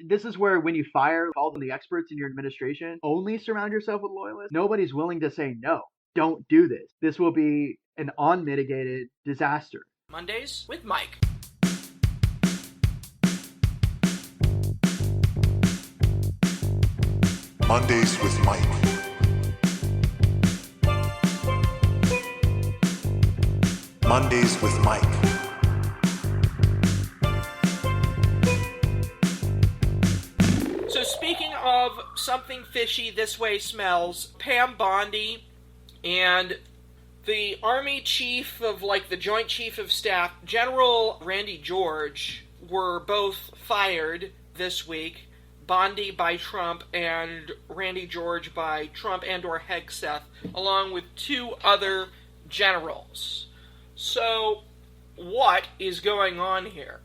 This is where when you fire all the experts in your administration, only surround yourself with loyalists. Nobody's willing to say no. Don't do this. This will be an unmitigated disaster. Mondays with Mike. Mondays with Mike. Mondays with Mike. So speaking of something fishy this way smells, Pam Bondi and the Army Chief of, the Joint Chief of Staff, General Randy George, were both fired this week. Bondi by Trump and Randy George by Trump and or Hegseth, along with two other generals. So, what is going on here?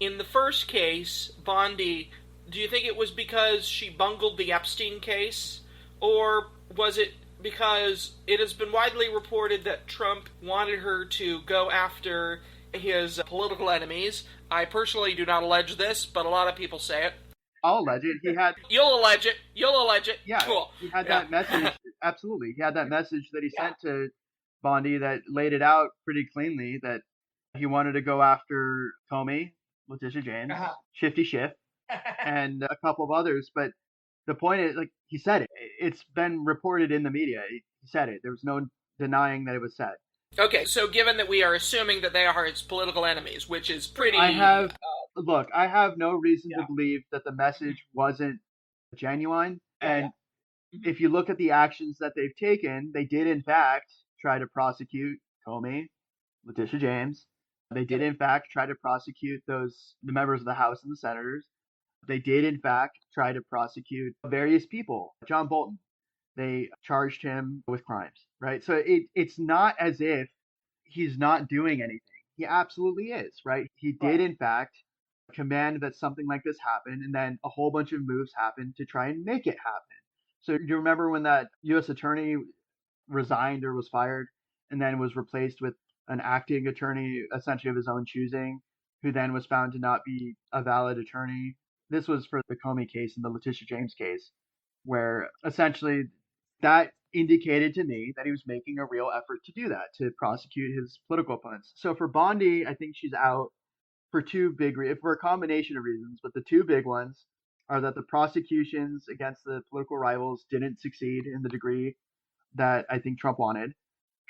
In the first case, Bondi, do you think it was because she bungled the Epstein case? Or was it because it has been widely reported that Trump wanted her to go after his political enemies? I personally do not allege this, but a lot of people say it. I'll allege it. You'll allege it. You'll allege it. Yeah, cool. He had that message. Absolutely. He had that message that he sent to Bondi that laid it out pretty cleanly that he wanted to go after Comey, Letitia James, Shifty Schiff, and a couple of others. But the point is, he said it. It's been reported in the media. He said it. There was no denying that it was said. Okay, so given that we are assuming that they are his political enemies, which is pretty... I have no reason to believe that the message wasn't genuine. And if you look at the actions that they've taken, they did in fact try to prosecute Comey, Letitia James. They did in fact try to prosecute the members of the House and the senators. They did in fact try to prosecute various people. John Bolton. They charged him with crimes, right? So it's not as if he's not doing anything. He absolutely is, right? He did in fact command that something like this happen, and then a whole bunch of moves happened to try and make it happen. So do you remember when that U.S. attorney resigned or was fired and then was replaced with an acting attorney essentially of his own choosing, who then was found to not be a valid attorney? This was for the Comey case and the Letitia James case, where essentially that indicated to me that he was making a real effort to do that, to prosecute his political opponents. So for Bondi, I think she's out for for a combination of reasons, but the two big ones are that the prosecutions against the political rivals didn't succeed in the degree that I think Trump wanted,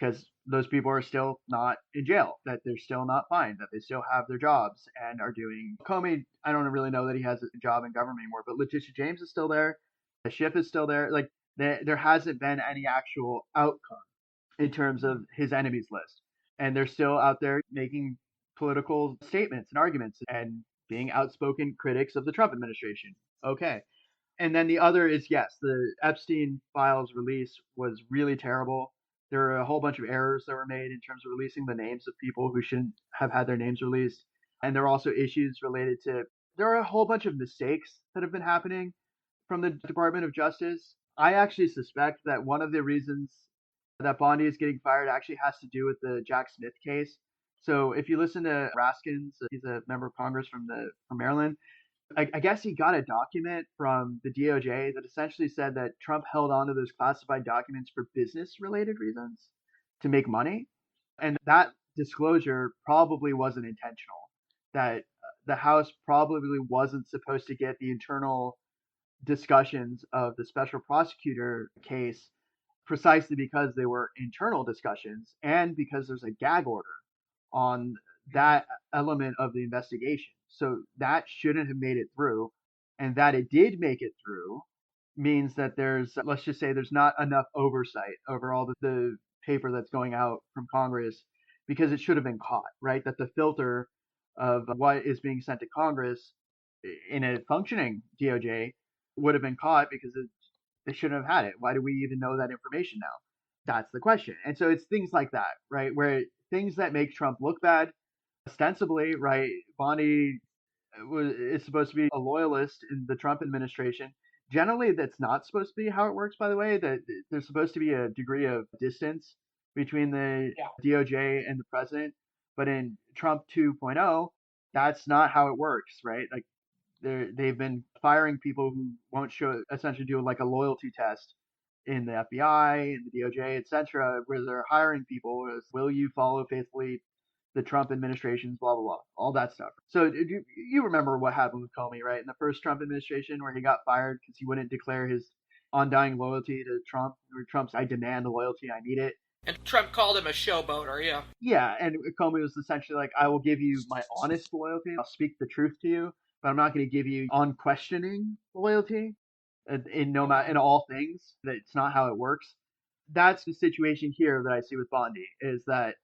because those people are still not in jail, that they're still not fined, that they still have their jobs and are doing... Comey, I don't really know that he has a job in government anymore, but Letitia James is still there. Schiff is still there. There hasn't been any actual outcome in terms of his enemies list. And they're still out there making political statements and arguments and being outspoken critics of the Trump administration. Okay. And then the other is, yes, the Epstein files release was really terrible. There were a whole bunch of errors that were made in terms of releasing the names of people who shouldn't have had their names released. And there are also issues related to... There are a whole bunch of mistakes that have been happening from the Department of Justice. I actually suspect that one of the reasons that Bondi is getting fired actually has to do with the Jack Smith case. So if you listen to Raskins, he's a member of Congress from Maryland. I guess he got a document from the DOJ that essentially said that Trump held on to those classified documents for business-related reasons to make money. And that disclosure probably wasn't intentional. That the House probably wasn't supposed to get the internal discussions of the special prosecutor case precisely because they were internal discussions and because there's a gag order on that element of the investigation. So that shouldn't have made it through. And that it did make it through means that let's just say there's not enough oversight over all the paper that's going out from Congress, because it should have been caught, right? That the filter of what is being sent to Congress in a functioning DOJ would have been caught, because they shouldn't have had it. Why do we even know that information now? That's the question. And so it's things like that, right? Where things that make Trump look bad, ostensibly, right? Bondi is supposed to be a loyalist in the Trump administration. Generally, that's not supposed to be how it works, by the way. That there's supposed to be a degree of distance between the DOJ and the president. But in Trump 2.0, that's not how it works, right? They've been firing people who won't essentially do like a loyalty test in the FBI, in the DOJ, etc., where they're hiring people as, will you follow faithfully the Trump administration's blah, blah, blah, all that stuff. So you remember what happened with Comey, right? In the first Trump administration where he got fired because he wouldn't declare his undying loyalty to Trump, or Trump's, I demand loyalty, I need it. And Trump called him a showboater, yeah. Yeah, and Comey was essentially like, I will give you my honest loyalty, I'll speak the truth to you, but I'm not going to give you unquestioning loyalty in all things. That it's not how it works. That's the situation here that I see with Bondi, is that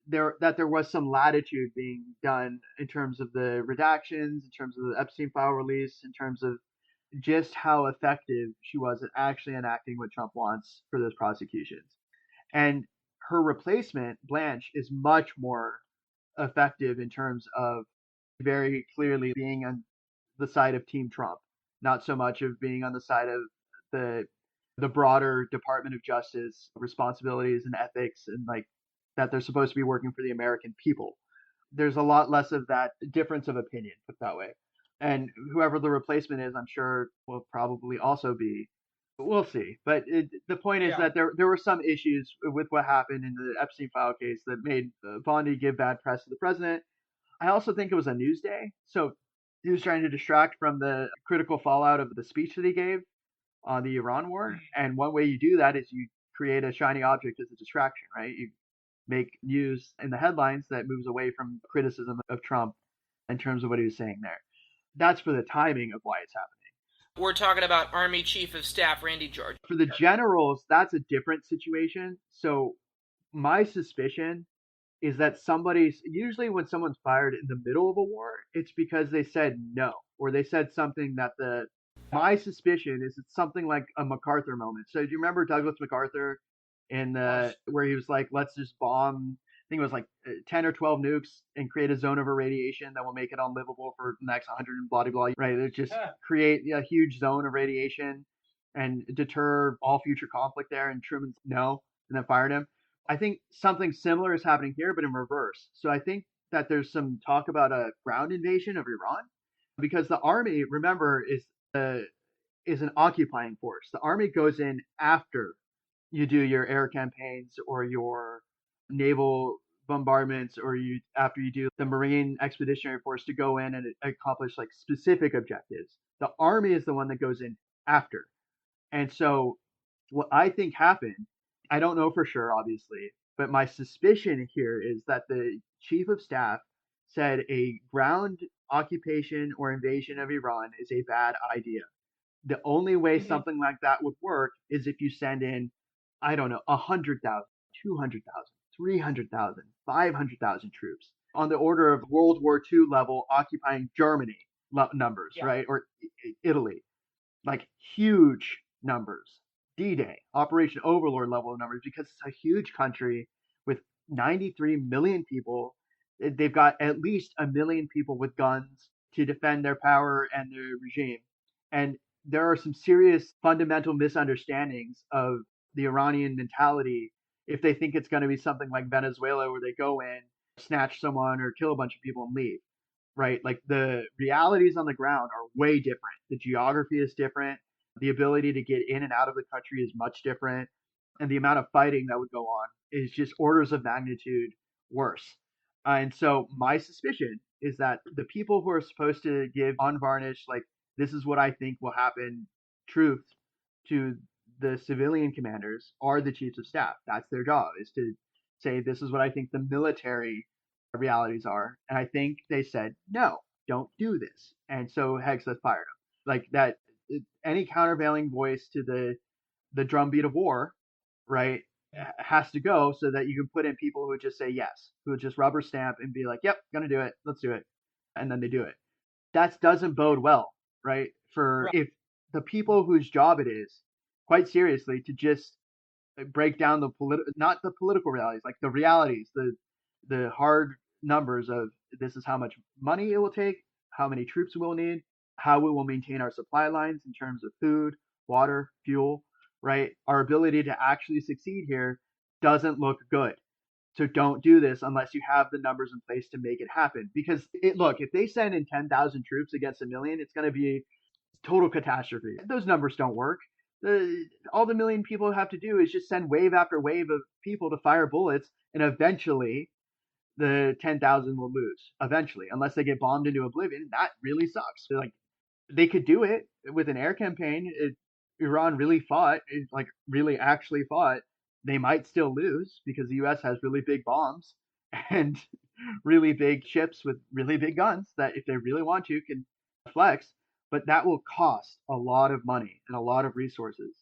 there was some latitude being done in terms of the redactions, in terms of the Epstein file release, in terms of just how effective she was at actually enacting what Trump wants for those prosecutions. And her replacement, Blanche, is much more effective in terms of very clearly being on the side of Team Trump, not so much of being on the side of the broader Department of Justice responsibilities and ethics, and like that they're supposed to be working for the American people. There's a lot less of that difference of opinion, put that way. And whoever the replacement is, I'm sure will probably also be. We'll see. But the point is that there were some issues with what happened in the Epstein file case that made Bondi give bad press to the president. I also think it was a news day. So he was trying to distract from the critical fallout of the speech that he gave on the Iran war. And one way you do that is you create a shiny object as a distraction, right? You make news in the headlines that moves away from criticism of Trump in terms of what he was saying there. That's for the timing of why it's happening. We're talking about Army Chief of Staff Randy George. For the generals, that's a different situation. So my suspicion is that usually when someone's fired in the middle of a war, it's because they said no, or they said something that my suspicion is it's something like a MacArthur moment. So do you remember Douglas MacArthur where he was like, let's just bomb, I think it was like 10 or 12 nukes and create a zone of irradiation that will make it unlivable for the next 100 and blah, blah, right? It just create a huge zone of radiation and deter all future conflict there. And Truman's no, and then fired him. I think something similar is happening here, but in reverse. So I think that there's some talk about a ground invasion of Iran, because the army, remember, is an occupying force. The army goes in after you do your air campaigns or your naval bombardments, or after you do the Marine Expeditionary Force to go in and accomplish like specific objectives. The army is the one that goes in after. And so what I think happened, I don't know for sure, obviously, but my suspicion here is that the chief of staff said a ground occupation or invasion of Iran is a bad idea. The only way something like that would work is if you send in, I don't know, 100,000, 200,000, 300,000, 500,000 troops on the order of World War II level occupying Germany numbers, right? Or Italy, like huge numbers. D-Day, Operation Overlord level numbers, because it's a huge country with 93 million people. They've got at least 1 million people with guns to defend their power and their regime. And there are some serious fundamental misunderstandings of the Iranian mentality if they think it's going to be something like Venezuela, where they go in, snatch someone, or kill a bunch of people and leave, right? Like the realities on the ground are way different. The geography is different. The ability to get in and out of the country is much different. And the amount of fighting that would go on is just orders of magnitude worse. And so my suspicion is that the people who are supposed to give unvarnished, like, this is what I think will happen, truth to the civilian commanders are the chiefs of staff. That's their job, is to say, this is what I think the military realities are. And I think they said, no, don't do this. And so Hegseth fired him. Like that, any countervailing voice to the drumbeat of war, right, has to go, so that you can put in people who just say yes, who would just rubber stamp and be like, yep, gonna do it, let's do it. And then they do it. That doesn't bode well, right? If the people whose job it is, quite seriously, to just break down not the political realities, like the realities, the hard numbers of this is how much money it will take, how many troops we'll need, how we will maintain our supply lines in terms of food, water, fuel, right? Our ability to actually succeed here doesn't look good. So don't do this unless you have the numbers in place to make it happen. Because if they send in 10,000 troops against 1 million, it's going to be total catastrophe. Those numbers don't work. All the million people have to do is just send wave after wave of people to fire bullets, and eventually the 10,000 will lose. Eventually, unless they get bombed into oblivion, that really sucks. Like, they could do it with an air campaign. Iran really fought, like really actually fought. They might still lose because the U.S. has really big bombs and really big ships with really big guns that, if they really want to, can flex. But that will cost a lot of money and a lot of resources.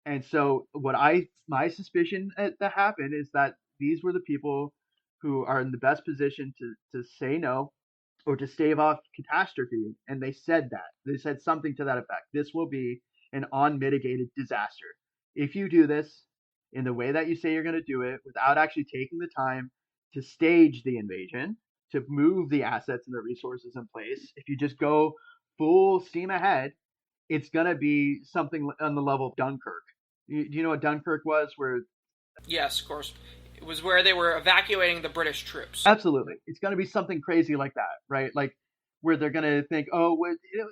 And so, my suspicion that happened is that these were the people who are in the best position to say no or to stave off catastrophe. And they said that. They said something to that effect. This will be an unmitigated disaster. If you do this in the way that you say you're going to do it, without actually taking the time to stage the invasion, to move the assets and the resources in place, if you just go full steam ahead, it's going to be something on the level of Dunkirk. Do you know what Dunkirk was? Yes, of course. It was where they were evacuating the British troops. Absolutely. It's going to be something crazy like that, right? Like, where they're going to think, oh,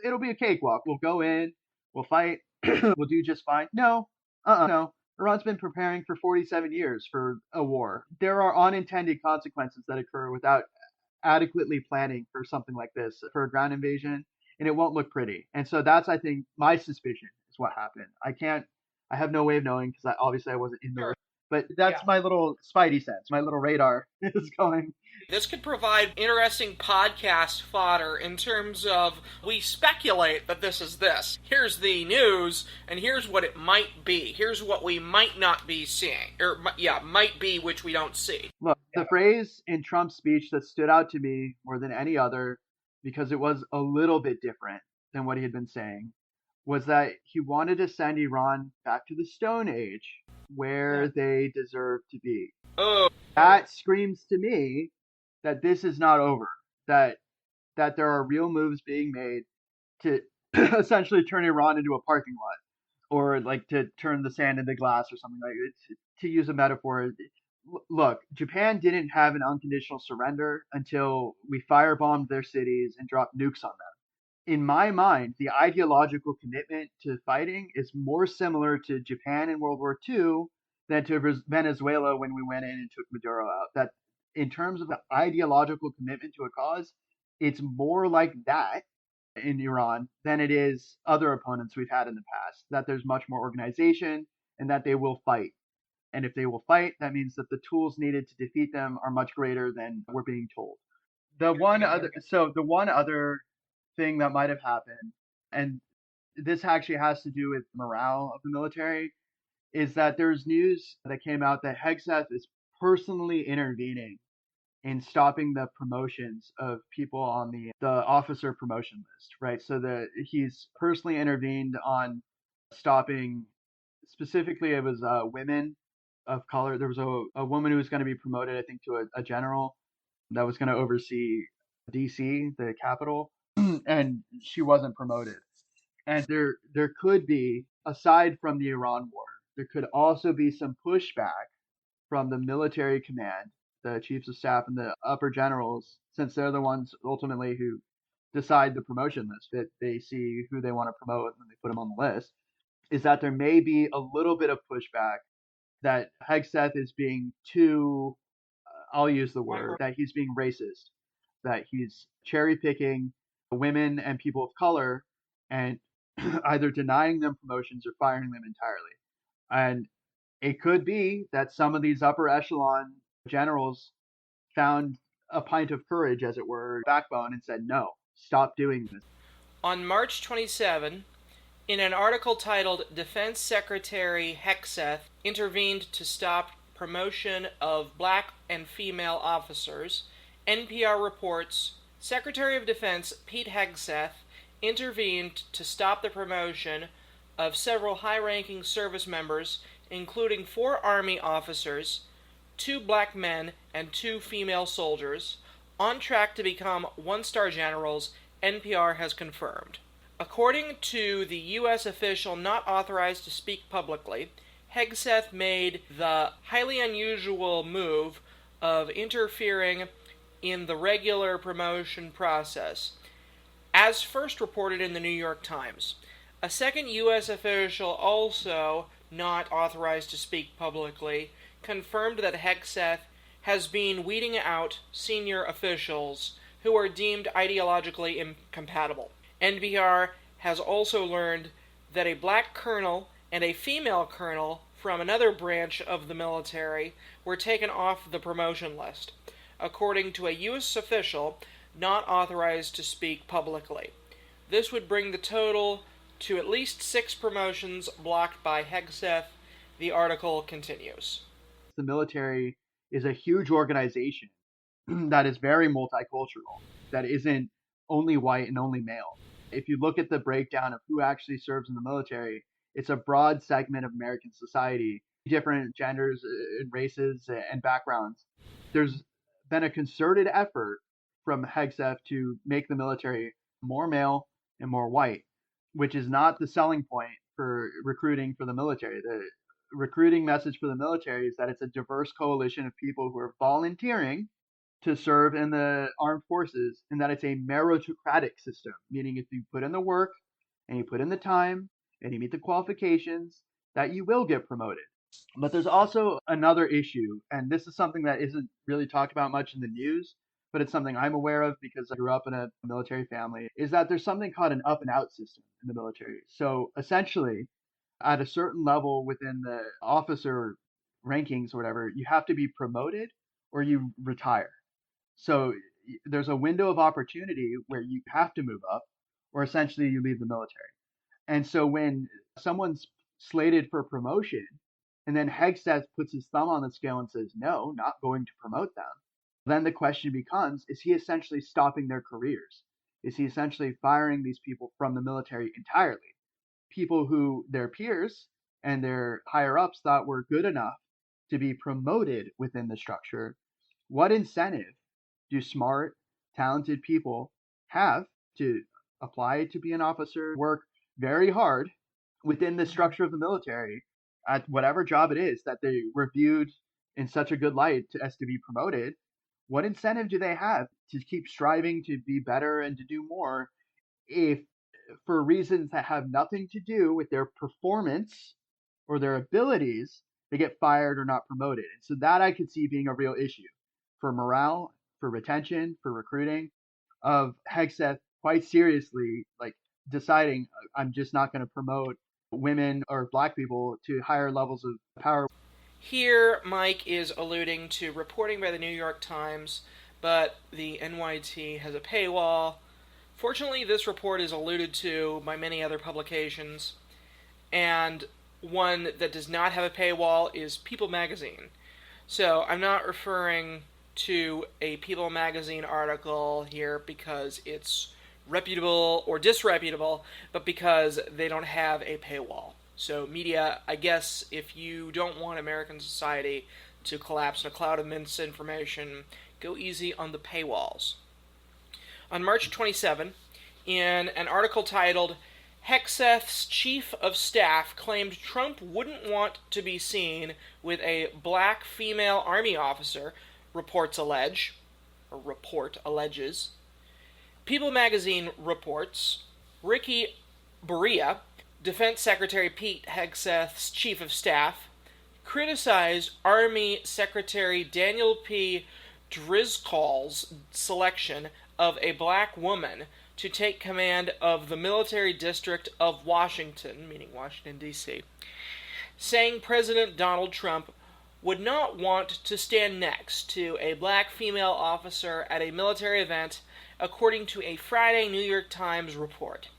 it'll be a cakewalk. We'll go in, we'll fight, we'll do just fine. No. No. Iran's been preparing for 47 years for a war. There are unintended consequences that occur without adequately planning for something like this, for a ground invasion, and it won't look pretty. And so that's, I think, my suspicion is what happened. I have no way of knowing because obviously I wasn't in there. But that's my little spidey sense. My little radar is going. This could provide interesting podcast fodder in terms of, we speculate that this is this. Here's the news, and here's what it might be. Here's what we might not be seeing. Or, might be, which we don't see. Look, the phrase in Trump's speech that stood out to me more than any other, because it was a little bit different than what he had been saying, was that he wanted to send Iran back to the Stone Age, where they deserve to be. Oh. That screams to me that this is not over, that there are real moves being made to essentially turn Iran into a parking lot, or like to turn the sand into glass or something like it. To use a metaphor, look, Japan didn't have an unconditional surrender until we firebombed their cities and dropped nukes on them. In my mind, the ideological commitment to fighting is more similar to Japan in World War II than to Venezuela when we went in and took Maduro out. That, in terms of the ideological commitment to a cause, it's more like that in Iran than it is other opponents we've had in the past. That there's much more organization and that they will fight. And if they will fight, that means that the tools needed to defeat them are much greater than we're being told. The one other thing that might have happened, and this actually has to do with morale of the military, is that there's news that came out that Hegseth is personally intervening in stopping the promotions of people on the officer promotion list, right? So he's personally intervened on stopping, specifically it was women of color. There was a woman who was going to be promoted, I think, to a general that was going to oversee DC, the capital, and she wasn't promoted. And there could be, aside from the Iran war, there could also be some pushback from the military command, the chiefs of staff and the upper generals, since they're the ones ultimately who decide the promotion list, that they see who they want to promote and they put them on the list, is that there may be a little bit of pushback that Hegseth is being too, I'll use the word, that he's being racist, that he's cherry picking women and people of color and either denying them promotions or firing them entirely. And it could be that some of these upper echelon generals found a pint of courage, as it were, backbone, and said, no, stop doing this. On March 27, in an article titled Defense Secretary Hegseth Intervened to Stop Promotion of Black and Female Officers, NPR reports Secretary of Defense Pete Hegseth intervened to stop the promotion of several high-ranking service members, including 4 Army officers, 2 black men, and 2 female soldiers, on track to become 1-star generals, NPR has confirmed. According to the U.S. official not authorized to speak publicly, Hegseth made the highly unusual move of interfering in the regular promotion process. As first reported in the New York Times, A second U.S. official, also not authorized to speak publicly, confirmed that Hegseth has been weeding out senior officials who are deemed ideologically incompatible. NPR has also learned that a black colonel and a female colonel from another branch of the military were taken off the promotion list, according to a U.S. official not authorized to speak publicly. This would bring the total to at least 6 promotions blocked by Hegseth. The article continues. The military is a huge organization that is very multicultural, that isn't only white and only male. If you look at the breakdown of who actually serves in the military, it's a broad segment of American society, different genders and races and backgrounds. There's been a concerted effort from Hegseth to make the military more male and more white, which is not the selling point for recruiting for the military. The recruiting message for the military is that it's a diverse coalition of people who are volunteering to serve in the armed forces, and that it's a meritocratic system, meaning if you put in the work and you put in the time and you meet the qualifications, that you will get promoted. But there's also another issue, and this is something that isn't really talked about much in the news, but it's something I'm aware of because I grew up in a military family, is that there's something called an up and out system in the military. So essentially, at a certain level within the officer rankings or whatever, you have to be promoted or you retire. So there's a window of opportunity where you have to move up or essentially you leave the military. And so when someone's slated for promotion and then Hegseth puts his thumb on the scale and says, no, not going to promote them, then the question becomes, is he essentially stopping their careers? Is he essentially firing these people from the military entirely? People who their peers and their higher ups thought were good enough to be promoted within the structure. What incentive do smart, talented people have to apply to be an officer, work very hard within the structure of the military at whatever job it is that they reviewed in such a good light as to be promoted? What incentive do they have to keep striving to be better and to do more if for reasons that have nothing to do with their performance or their abilities, they get fired or not promoted? And so that I could see being a real issue for morale, for retention, for recruiting of Hegseth quite seriously, like deciding I'm just not going to promote women or black people to higher levels of power. Here, Mike is alluding to reporting by the New York Times, but the NYT has a paywall. Fortunately, this report is alluded to by many other publications, and one that does not have a paywall is People Magazine. So I'm not referring to a People Magazine article here because it's reputable or disreputable, but because they don't have a paywall. So media, I guess, if you don't want American society to collapse in a cloud of misinformation, go easy on the paywalls. On March 27, in an article titled, Hegseth's chief of staff claimed Trump wouldn't want to be seen with a black female army officer, report alleges. People magazine reports Ricky Borea, Defense Secretary Pete Hegseth's chief of staff, criticized Army Secretary Daniel P. Driscoll's selection of a black woman to take command of the military district of Washington, meaning Washington, D.C., saying President Donald Trump would not want to stand next to a black female officer at a military event, according to a Friday New York Times report.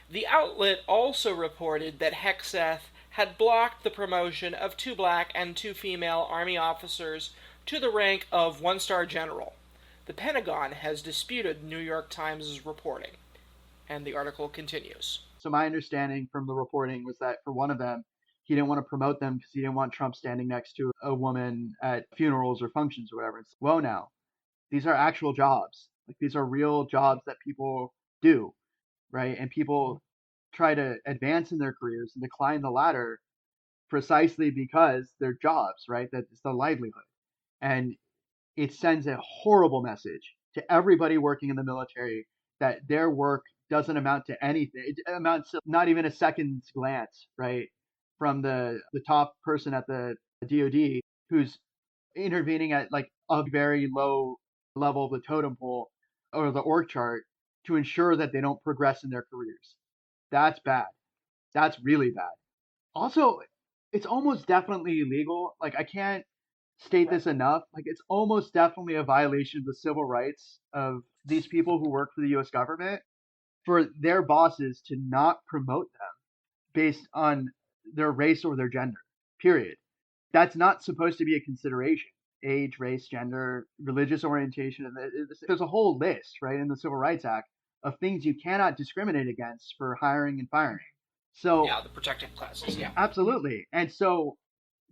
The outlet also reported that Hegseth had blocked the promotion of 2 black and 2 female Army officers to the rank of 1-star general. The Pentagon has disputed New York Times' reporting, and the article continues. So my understanding from the reporting was that for one of them, he didn't want to promote them because he didn't want Trump standing next to a woman at funerals or functions or whatever. It's, well, now, these are actual jobs. Like, these are real jobs that people do, right? And people try to advance in their careers and to climb the ladder precisely because they're jobs, right? That it's the livelihood. And it sends a horrible message to everybody working in the military that their work doesn't amount to anything. It amounts to not even a second's glance, right, from the top person at the DoD who's intervening at like a very low level of the totem pole or the org chart to ensure that they don't progress in their careers. That's bad. That's really bad. Also, it's almost definitely illegal. Like, I can't state this enough. Like, it's almost definitely a violation of the civil rights of these people who work for the US government for their bosses to not promote them based on their race or their gender, period. That's not supposed to be a consideration. Age, race, gender, religious orientation. And there's a whole list, right, in the Civil Rights Act of things you cannot discriminate against for hiring and firing. So yeah, the protected classes, yeah. Absolutely. And so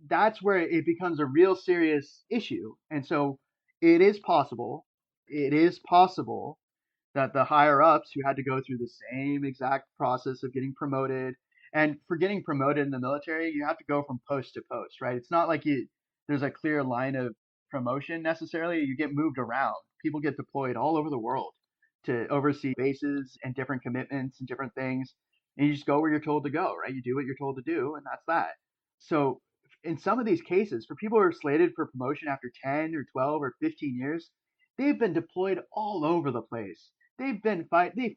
that's where it becomes a real serious issue. And so it is possible that the higher ups who had to go through the same exact process of getting promoted, and for getting promoted in the military, you have to go from post to post, right? It's not like there's a clear line of promotion necessarily. You get moved around. People get deployed all over the world to oversee bases and different commitments and different things. And you just go where you're told to go, right? You do what you're told to do, and that's that. So in some of these cases, for people who are slated for promotion after 10 or 12 or 15 years, they've been deployed all over the place. They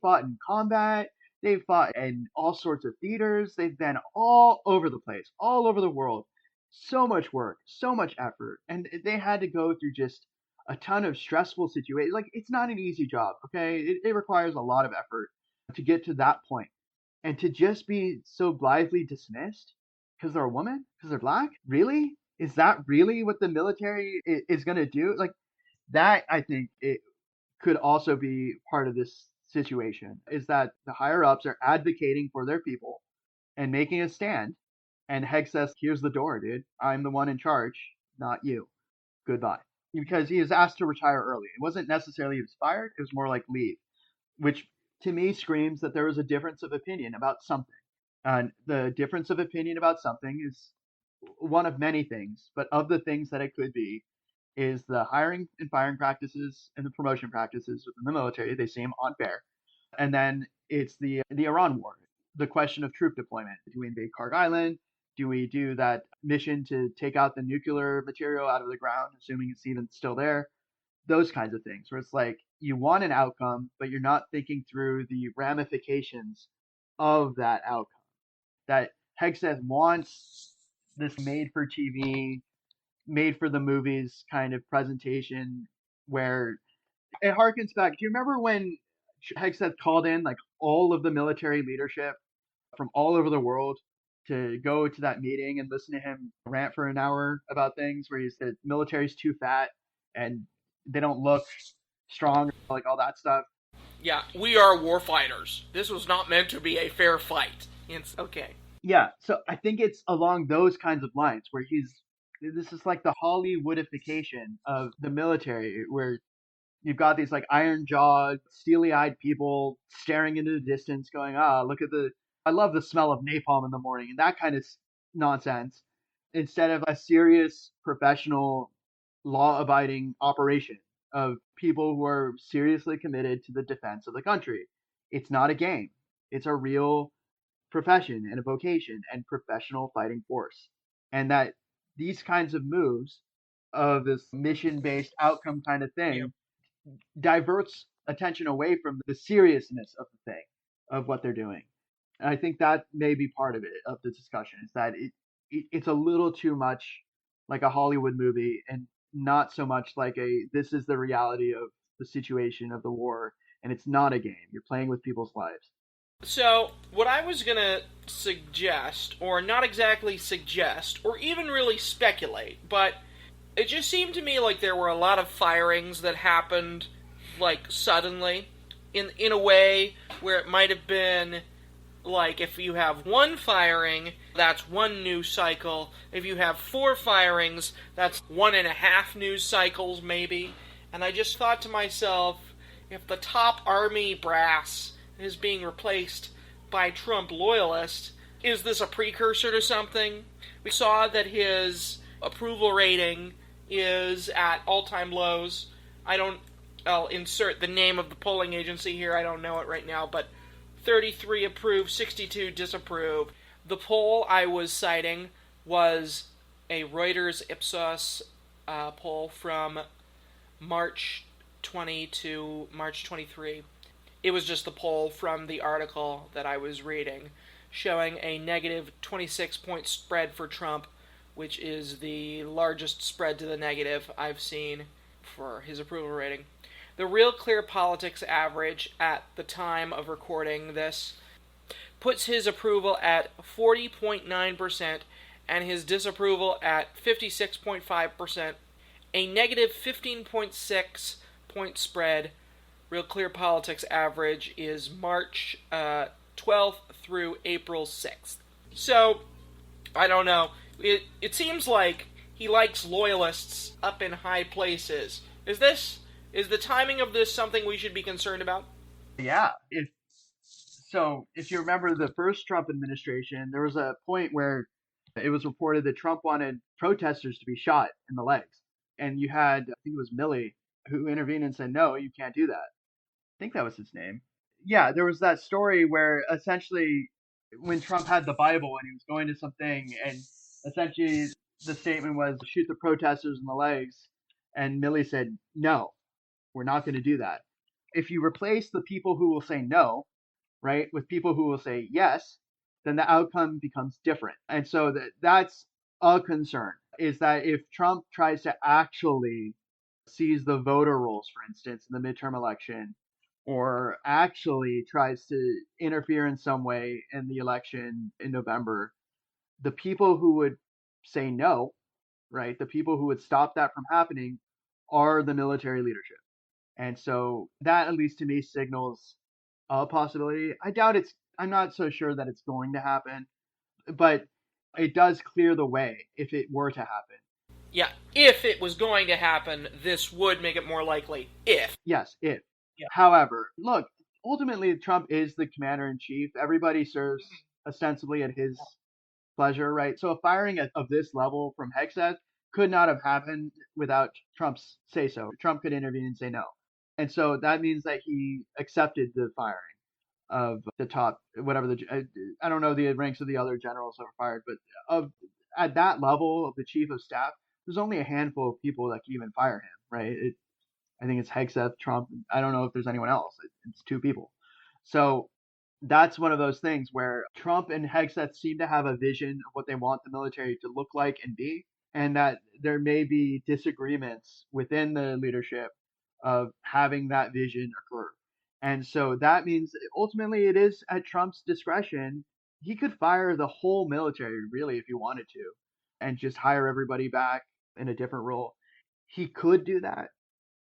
fought in combat, they've fought in all sorts of theaters, they've been all over the place, all over the world. So much work, so much effort, and they had to go through just a ton of stressful situations. Like, it's not an easy job, okay? It requires a lot of effort to get to that point. And to just be so blithely dismissed because they're a woman, because they're black? Really? Is that really what the military is going to do? Like, that, I think, it could also be part of this situation, is that the higher ups are advocating for their people and making a stand. And Hegg says, here's the door, dude. I'm the one in charge, not you. Goodbye. Because he was asked to retire early. It wasn't necessarily he was fired. It was more like leave, which to me screams that there was a difference of opinion about something. And the difference of opinion about something is one of many things, but of the things that it could be is the hiring and firing practices and the promotion practices within the military. They seem unfair. And then it's the Iran war, the question of troop deployment. Do we invade Karg Island? Do we do that mission to take out the nuclear material out of the ground, assuming it's even still there? Those kinds of things where it's like you want an outcome, but you're not thinking through the ramifications of that outcome. That Hegseth wants this made for TV, made for the movies kind of presentation where it harkens back. Do you remember when Hegseth called in like all of the military leadership from all over the world to go to that meeting and listen to him rant for an hour about things where he said military's too fat and they don't look strong, like all that stuff? Yeah, we are war fighters. This was not meant to be a fair fight. It's okay. Yeah, so I think it's along those kinds of lines where this is like the Hollywoodification of the military, where you've got these like iron-jawed, steely-eyed people staring into the distance going, look at I love the smell of napalm in the morning, and that kind of nonsense, instead of a serious, professional, law-abiding operation of people who are seriously committed to the defense of the country. It's not a game. It's a real profession and a vocation and professional fighting force. And that these kinds of moves of this mission-based outcome kind of thing diverts attention away from the seriousness of the thing, of what they're doing. And I think that may be part of it, of the discussion, is that it's a little too much like a Hollywood movie and not so much like this is the reality of the situation of the war, and it's not a game. You're playing with people's lives. So, what I was going to suggest, or not exactly suggest, or even really speculate, but it just seemed to me like there were a lot of firings that happened, like, suddenly, in a way where it might have been, like, if you have one firing, that's one news cycle. If you have 4 firings, that's 1.5 news cycles, maybe. And I just thought to myself, if the top army brass is being replaced by Trump loyalists, is this a precursor to something? We saw that his approval rating is at all-time lows. I'll insert the name of the polling agency here. I don't know it right now, but 33 approve, 62 disapprove. The poll I was citing was a Reuters Ipsos poll from March 20 to March 23. It was just the poll from the article that I was reading, showing a negative 26-point spread for Trump, which is the largest spread to the negative I've seen for his approval rating. The Real Clear Politics average at the time of recording this puts his approval at 40.9% and his disapproval at 56.5%, a negative 15.6 point spread. Real Clear Politics average is March 12th through April 6th. So, I don't know. It seems like he likes loyalists up in high places. Is the timing of this something we should be concerned about? Yeah. If you remember the first Trump administration, there was a point where it was reported that Trump wanted protesters to be shot in the legs. And you had, I think it was Milley, who intervened and said, no, you can't do that. I think that was his name. Yeah, there was that story where essentially when Trump had the Bible and he was going to something, and essentially the statement was shoot the protesters in the legs, and Milley said, no, we're not going to do that. If you replace the people who will say no, right, with people who will say yes, then the outcome becomes different. And so that's a concern, is that if Trump tries to actually seize the voter rolls, for instance, in the midterm election, or actually tries to interfere in some way in the election in November, the people who would say no, right, the people who would stop that from happening are the military leadership. And so that, at least to me, signals a possibility. I'm not so sure that it's going to happen, but it does clear the way if it were to happen. Yeah, if it was going to happen, this would make it more likely. If. Yes, if. Yeah. However, look, ultimately Trump is the commander-in-chief. Everybody serves ostensibly at his pleasure, right? So a firing of this level from Hegseth could not have happened without Trump's say-so. Trump could intervene and say no. And so that means that he accepted the firing of the top, whatever I don't know the ranks of the other generals that were fired, but at that level of the chief of staff, there's only a handful of people that can even fire him, right? I think it's Hegseth, Trump. I don't know if there's anyone else. It's two people. So that's one of those things where Trump and Hegseth seem to have a vision of what they want the military to look like and be, and that there may be disagreements within the leadership of having that vision occur. And so that means ultimately it is at Trump's discretion. He could fire the whole military, really, if he wanted to, and just hire everybody back in a different role. He could do that.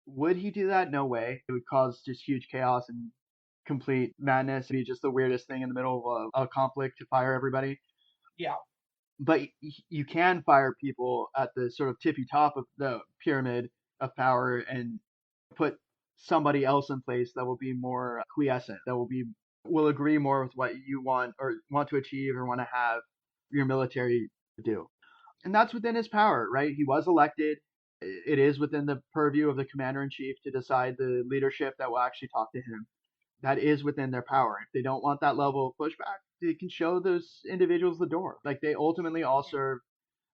Would he do that? No way. It would cause just huge chaos and complete madness. It'd be just the weirdest thing in the middle of a conflict to fire everybody. Yeah. But you can fire people at the sort of tippy top of the pyramid of power and put somebody else in place that will be more quiescent, that will agree more with what you want to achieve or want to have your military do. And that's within his power, right? He was elected. It is within the purview of the commander-in-chief to decide the leadership that will actually talk to him. That is within their power. If they don't want that level of pushback, they can show those individuals the door. Like, they ultimately all serve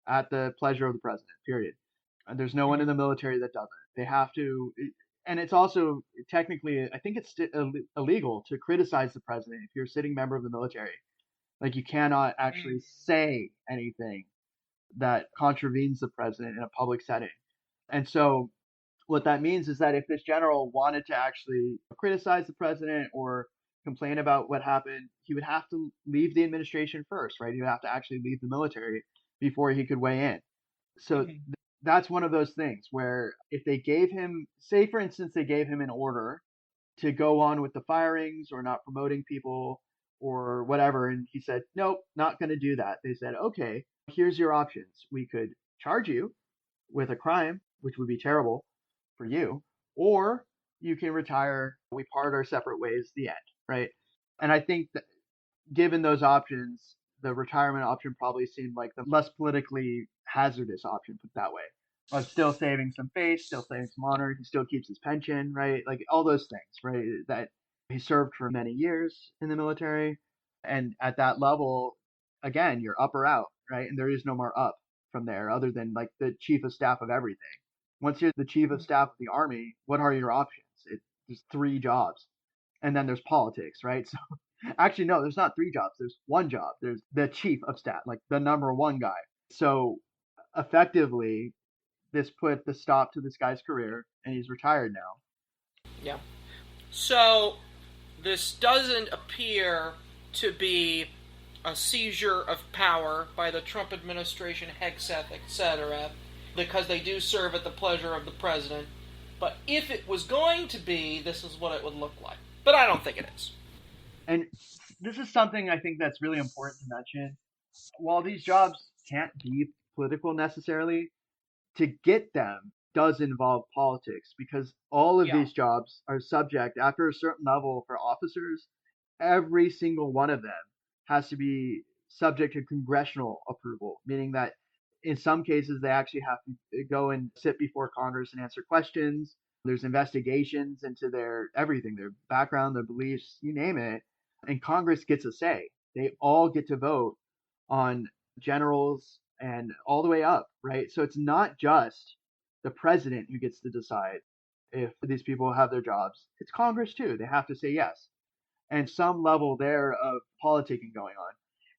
at the pleasure of the president, period. And there's no one in the military that doesn't. They have to, and it's also technically, I think it's illegal to criticize the president if you're a sitting member of the military. Like, you cannot actually say anything that contravenes the president in a public setting. And so what that means is that if this general wanted to actually criticize the president or complain about what happened, he would have to leave the administration first, right? He would have to actually leave the military before he could weigh in. So that's one of those things where if they gave him, say for instance, they gave him an order to go on with the firings or not promoting people or whatever, and he said, nope, not going to do that. They said, okay, here's your options. We could charge you with a crime, which would be terrible for you, or you can retire. We part our separate ways, the end, right? And I think that given those options, the retirement option probably seemed like the less politically hazardous option, put that way. Of still saving some face, still saving some honor. He still keeps his pension, right? Like all those things, right? That He served for many years in the military. And at that level, again, you're up or out, right? And there is no more up from there other than like the chief of staff of everything. Once you're the chief of staff of the army, what are your options? There's three jobs. And then there's politics, right? So actually, no, there's not three jobs. There's one job. There's the chief of staff, like the number one guy. So effectively, this put the stop to this guy's career, and he's retired now. Yeah. So this doesn't appear to be a seizure of power by the Trump administration, Hegseth, etc., because they do serve at the pleasure of the president. But if it was going to be, this is what it would look like. But I don't think it is. And this is something I think that's really important to mention. While these jobs can't be political necessarily, to get them does involve politics because all of these jobs are subject, after a certain level for officers, every single one of them has to be subject to congressional approval, meaning that in some cases they actually have to go and sit before Congress and answer questions. There's investigations into their everything, their background, their beliefs, you name it. And Congress gets a say. They all get to vote on generals and all the way up, right? So it's not just the president who gets to decide if these people have their jobs. It's Congress too. They have to say yes. And some level there of politicking going on.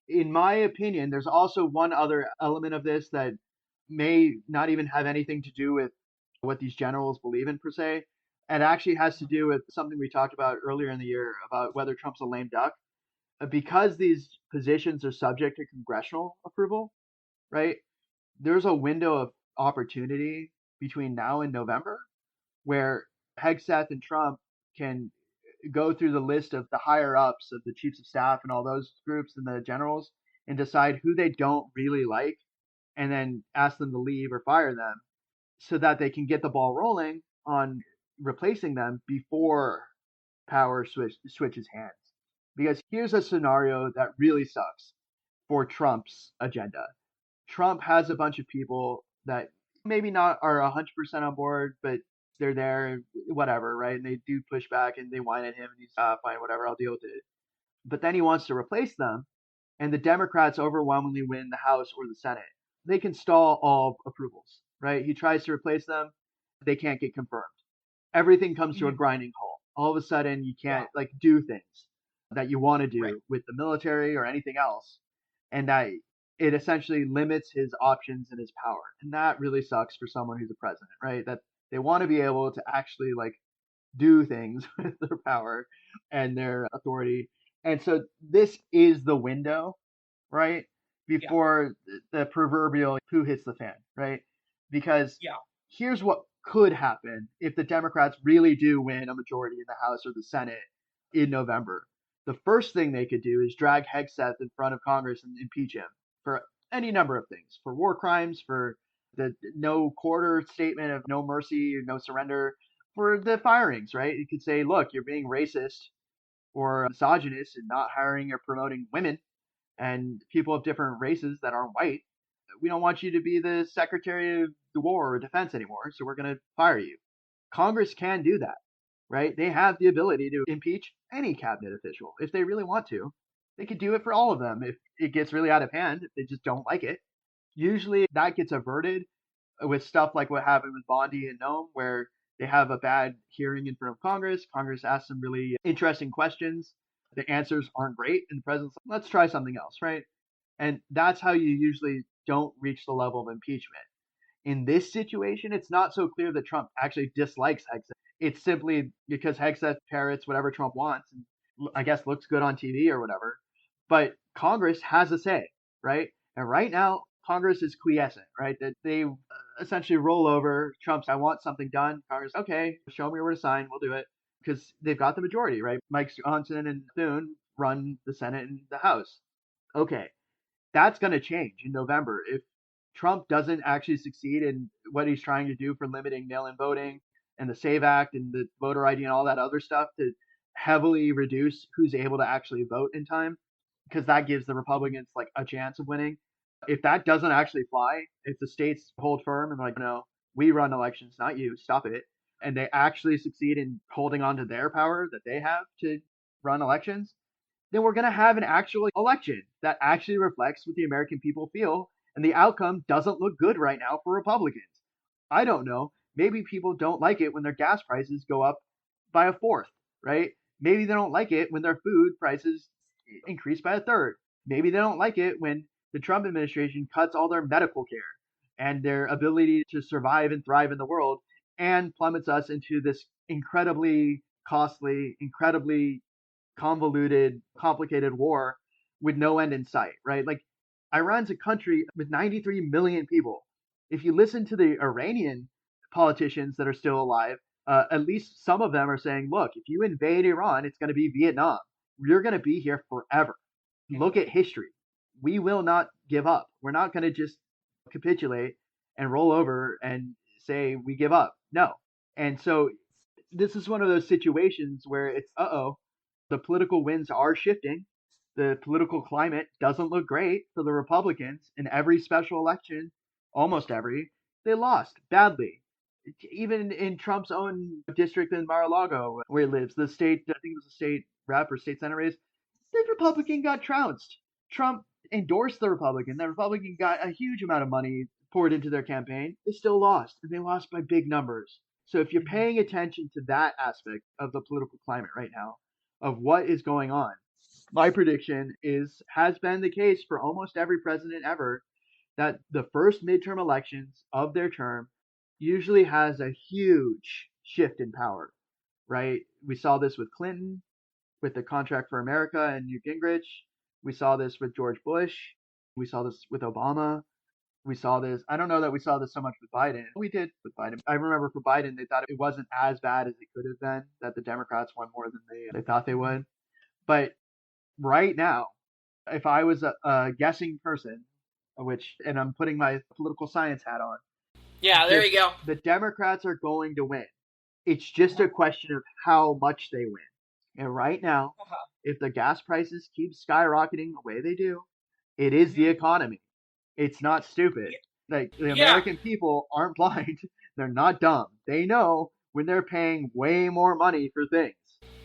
In my opinion, there's also one other element of this that may not even have anything to do with what these generals believe in per se. And actually has to do with something we talked about earlier in the year about whether Trump's a lame duck. Because these positions are subject to congressional approval, right? There's a window of opportunity between now and November where Hegseth and Trump can go through the list of the higher ups of the chiefs of staff and all those groups and the generals and decide who they don't really like and then ask them to leave or fire them so that they can get the ball rolling on replacing them before power switches hands. Because here's a scenario that really sucks for Trump's agenda. Trump has a bunch of people that maybe not are 100% on board, but they're there, whatever, right? And they do push back and they whine at him and he's fine, whatever, I'll deal with it. But then he wants to replace them, and the Democrats overwhelmingly win the House or the Senate. They can stall all approvals, right? He tries to replace them, they can't get confirmed. Everything comes to a grinding halt. All of a sudden, you can't like do things that you want to do with the military or anything else, and that it essentially limits his options and his power. And that really sucks for someone who's a president, right? That they want to be able to actually like do things with their power and their authority. And so this is the window, right? Before the proverbial who hits the fan, right? Because here's what could happen if the Democrats really do win a majority in the House or the Senate in November. The first thing they could do is drag Hegseth in front of Congress and impeach him for any number of things, for war crimes, for the no quarter statement of no mercy, no surrender, for the firings, right? You could say, look, you're being racist or misogynist and not hiring or promoting women and people of different races that aren't white. We don't want you to be the Secretary of the War or Defense anymore, so we're going to fire you. Congress can do that, right? They have the ability to impeach any cabinet official if they really want to. They could do it for all of them if it gets really out of hand, if they just don't like it. Usually that gets averted with stuff like what happened with Bondi and Nome, where they have a bad hearing in front of Congress. Congress asks some really interesting questions. The answers aren't great, and the president's like, let's try something else, right? And that's how you usually don't reach the level of impeachment. In this situation, it's not so clear that Trump actually dislikes Hegseth. It's simply because Hegseth parrots whatever Trump wants and I guess looks good on TV or whatever. But Congress has a say, right? And right now, Congress is quiescent, right? That they essentially roll over. Trump's, I want something done. Congress, okay, show me where to sign. We'll do it. Because they've got the majority, right? Mike Johnson and Thune run the Senate and the House. Okay, that's going to change in November. If Trump doesn't actually succeed in what he's trying to do for limiting mail-in voting and the SAVE Act and the voter ID and all that other stuff to heavily reduce who's able to actually vote in time, because that gives the Republicans like a chance of winning. If that doesn't actually fly, if the states hold firm and like, no, we run elections, not you, stop it. and they actually succeed in holding on to their power that they have to run elections, then we're going to have an actual election that actually reflects what the American people feel. And the outcome doesn't look good right now for Republicans. I don't know. Maybe people don't like it when their gas prices go up by a fourth, right? Maybe they don't like it when their food prices increase by a third. Maybe they don't like it when the Trump administration cuts all their medical care and their ability to survive and thrive in the world and plummets us into this incredibly costly, incredibly convoluted, complicated war with no end in sight, right? Like Iran's a country with 93 million people. If you listen to the Iranian politicians that are still alive, at least some of them are saying, look, if you invade Iran, it's going to be Vietnam. You're going to be here forever. Look at history. We will not give up. We're not going to just capitulate and roll over and say we give up. No. And so this is one of those situations where it's, the political winds are shifting. The political climate doesn't look great for the Republicans. In every special election, almost every, they lost badly. Even in Trump's own district in Mar-a-Lago, where he lives, the state, I think it was a state rep or state senate race, the Republican got trounced. Trump endorsed the Republican. The Republican got a huge amount of money poured into their campaign. They still lost, and they lost by big numbers. So if you're paying attention to that aspect of the political climate right now, of what is going on, my prediction has been the case for almost every president ever, that the first midterm elections of their term usually has a huge shift in power, right? We saw this with Clinton, with the Contract for America and Newt Gingrich. We saw this with George Bush. We saw this with Obama. We saw this. I don't know that we saw this so much with Biden. We did with Biden. I remember for Biden, they thought it wasn't as bad as it could have been, that the Democrats won more than they thought they would. But right now, if I was a guessing person, and I'm putting my political science hat on. Yeah, there you go. The Democrats are going to win. It's just a question of how much they win. And right now, if the gas prices keep skyrocketing the way they do, it is the economy. It's not stupid. Like, the American people aren't blind. They're not dumb. They know when they're paying way more money for things.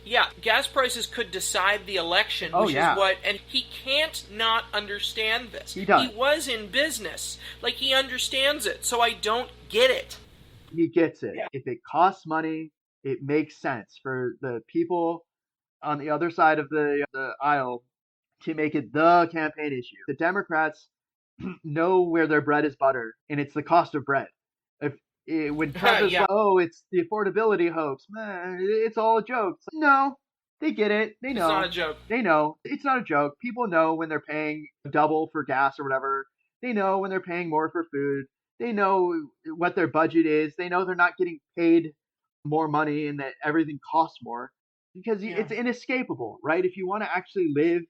Yeah, gas prices could decide the election, which is what, and he can't not understand this. He does. He was in business. Like, he understands it, so I don't get it. He gets it. Yeah. If it costs money, it makes sense for the people on the other side of the aisle to make it the campaign issue. The Democrats know where their bread is buttered, and it's the cost of bread. When Trump is it's the affordability hoax, it's all a joke. Like, no, they get it. They know. It's not a joke. They know. It's not a joke. People know when they're paying double for gas or whatever. They know when they're paying more for food. They know what their budget is. They know they're not getting paid more money and that everything costs more because it's inescapable, right? If you want to actually live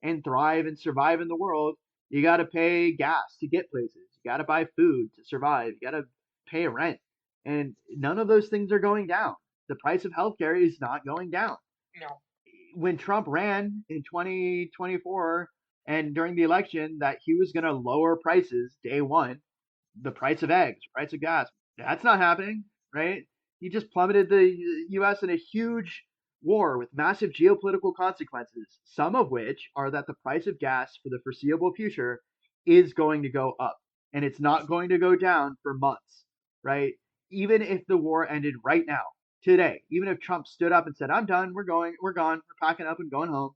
and thrive and survive in the world, you got to pay gas to get places. You got to buy food to survive. You got to pay rent, and none of those things are going down. The price of healthcare is not going down. No. When Trump ran in 2024 and during the election that he was going to lower prices day one, the price of eggs, price of gas, that's not happening, right? He just plummeted the U.S. in a huge war with massive geopolitical consequences, some of which are that the price of gas for the foreseeable future is going to go up, and it's not going to go down for months. Right? Even if the war ended right now, today, even if Trump stood up and said, I'm done, we're gone, we're packing up and going home.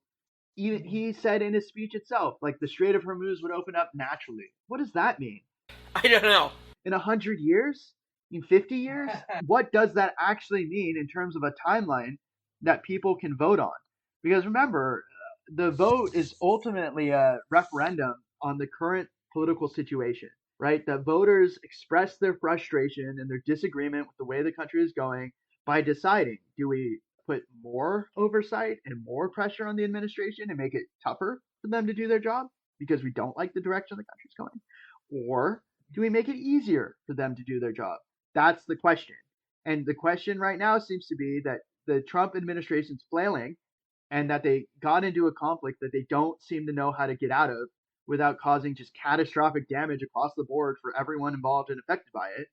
Even he said in his speech itself, like the Strait of Hormuz would open up naturally. What does that mean? I don't know. In 100 years? In 50 years? What does that actually mean in terms of a timeline that people can vote on? Because remember, the vote is ultimately a referendum on the current political situation. Right? That voters express their frustration and their disagreement with the way the country is going by deciding, do we put more oversight and more pressure on the administration and make it tougher for them to do their job because we don't like the direction the country's going? Or do we make it easier for them to do their job? That's the question. And the question right now seems to be that the Trump administration's flailing and that they got into a conflict that they don't seem to know how to get out of without causing just catastrophic damage across the board for everyone involved and affected by it.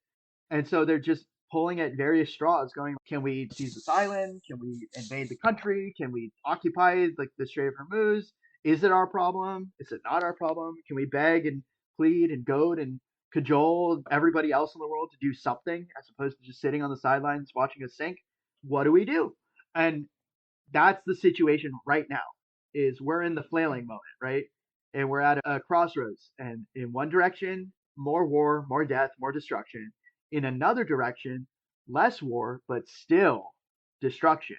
And so they're just pulling at various straws, going, can we seize this island? Can we invade the country? Can we occupy like the Strait of Hormuz? Is it our problem? Is it not our problem? Can we beg and plead and goad and cajole everybody else in the world to do something as opposed to just sitting on the sidelines watching us sink? What do we do? And that's the situation right now. Is we're in the flailing moment, right? And we're at a crossroads. And in one direction, more war, more death, more destruction. In another direction, less war, but still destruction,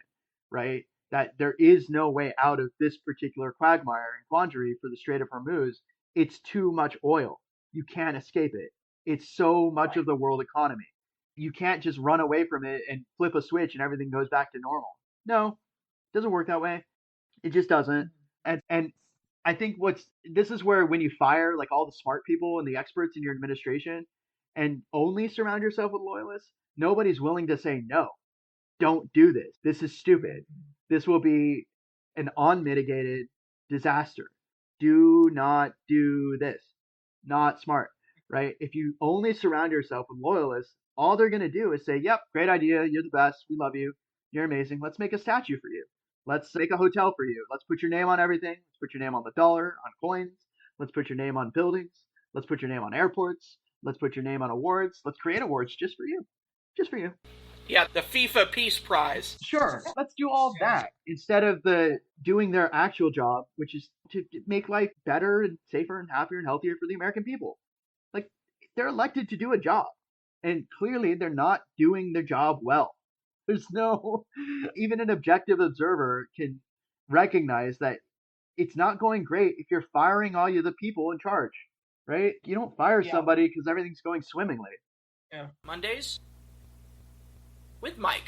right? That there is no way out of this particular quagmire and quandary for the Strait of Hormuz. It's too much oil. You can't escape it. It's so much of the world economy. You can't just run away from it and flip a switch and everything goes back to normal. No, it doesn't work that way. It just doesn't. And I think this is where when you fire like all the smart people and the experts in your administration and only surround yourself with loyalists, nobody's willing to say no. Don't do this. This is stupid. This will be an unmitigated disaster. Do not do this. Not smart, right? If you only surround yourself with loyalists, all they're going to do is say, yep, great idea. You're the best. We love you. You're amazing. Let's make a statue for you. Let's make a hotel for you. Let's put your name on everything. Let's put your name on the dollar, on coins. Let's put your name on buildings. Let's put your name on airports. Let's put your name on awards. Let's create awards just for you. Just for you. Yeah, the FIFA Peace Prize. Sure, let's do all of that instead of doing their actual job, which is to make life better and safer and happier and healthier for the American people. Like, they're elected to do a job, and clearly they're not doing their job well. There's no, even an objective observer can recognize that it's not going great if you're firing all of the people in charge, right? You don't fire somebody because everything's going swimmingly. Yeah. Mondays with Mike.